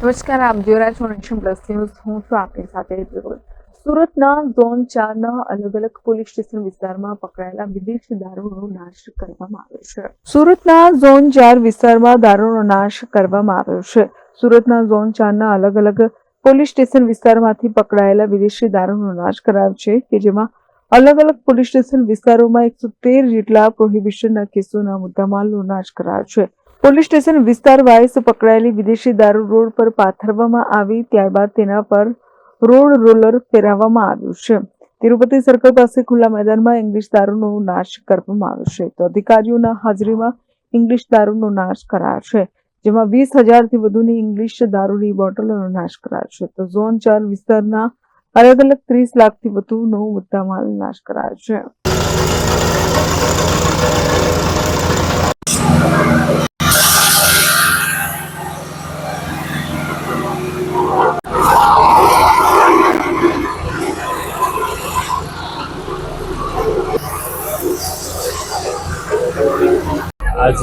નમસ્કાર, આપ જોઈ રહ્યા છો નેશન પ્લસ ન્યૂઝ. હું છું આપની સાથે હેતલ. સુરતના ઝોન 4ના અલગ અલગ પોલીસ સ્ટેશન વિસ્તારમાં પકડાયેલા વિદેશી દારૂનો નાશ કરવામાં આવ્યો છે. સુરતના ઝોન 4 વિસ્તારમાં દારૂનો નાશ કરવામાં આવ્યો છે. સુરતના ઝોન 4ના અલગ અલગ પોલીસ સ્ટેશન વિસ્તારમાંથી પકડાયેલા વિદેશી દારૂનો નાશ કરાયો છે કે જેમાં અલગ અલગ પોલીસ સ્ટેશન વિસ્તારોમાં 113 જેટલા પ્રોહિબિશનના કેસોના મુદ્દામાલનો નાશ કરાયો છે. પોલીસ સ્ટેશન વિસ્તાર વાઇઝ પકડાયેલી વિદેશી દારૂ રોડ પર પાથરવામાં આવી, ત્યારબાદ તેના પર રોડ રોલર ફેરવવામાં આવ્યું છે. તિરુપતિ સર્કલ પાસે ખુલ્લા મેદાનમાં ઇંગ્લિશ દારૂનો નાશ કરવામાં આવ્યો છે. તો અધિકારીઓના હાજરીમાં ઇંગ્લિશ દારૂનો નાશ કરાયો છે, જેમાં 20,000થી વધુની ઇંગ્લિશ દારૂની બોટલોનો નાશ કરાયો છે. તો ઝોન 4 વિસ્તારના અલગ અલગ 30 લાખથી વધુનો મુદ્દામાલ નાશ કરાયો છે. आज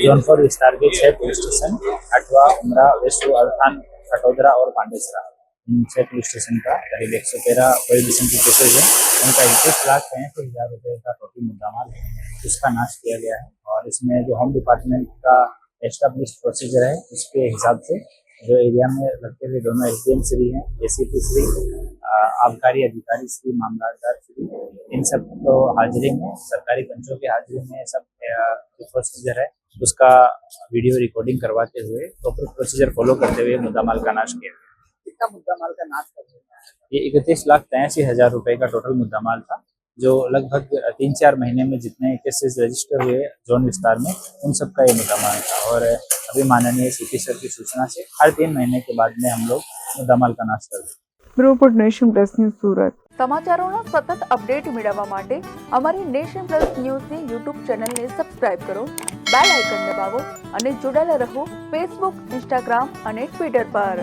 जोन 4 विस्तार के 6 पुलिस स्टेशन अठवा, उमरा, वेसू, अर्थान, खटोदरा और पांडेसरा, इन 6 पुलिस स्टेशन का करीब 113 प्रोहिबिशन की केसेज है। उनका 21,65,000 रुपये का टोटल मुद्दामाल है, उसका नाश किया गया है। और इसमें जो होम डिपार्टमेंट का एस्टाब्लिश प्रोसीजर है, उसके हिसाब से जो एरिया में लगते हुए दोनों SDM श्री हैं, ACP श्री, आबकारी अधिकारी श्री, मामलादार श्री, इन सब तो हाजिरी में, सरकारी पंचों की हाजिरी में सब जो प्रोसीजर है उसका वीडियो रिकॉर्डिंग करवाते हुए प्रॉपर प्रोसीजर फॉलो करते हुए मुद्दामाल का नाश किया गया। कितना मुद्दामाल का नाश कर दिया? ये 31,83,000 रुपए का टोटल मुद्दामाल था, जो लगभग 3-4 महीने में जितने केसेस रजिस्टर हुए जोन विस्तार में उन सब का ये मुद्दामाल था। और अभी माननीय CP सर की सूचना से हर 3 महीने के बाद में हम लोग मुद्दामाल का नाश कर दें। Bureau Nation Plus News Surat. સમાચારોના સતત અપડેટ મેળવવા માટે અમારી નેશન પ્લસ ન્યૂઝની યુટ્યુબ ચેનલને સબસ્ક્રાઇબ કરો, બેલ આઇકન દબાવો અને જોડાયેલા રહો ફેસબુક, ઇન્સ્ટાગ્રામ અને ટ્વિટર પર.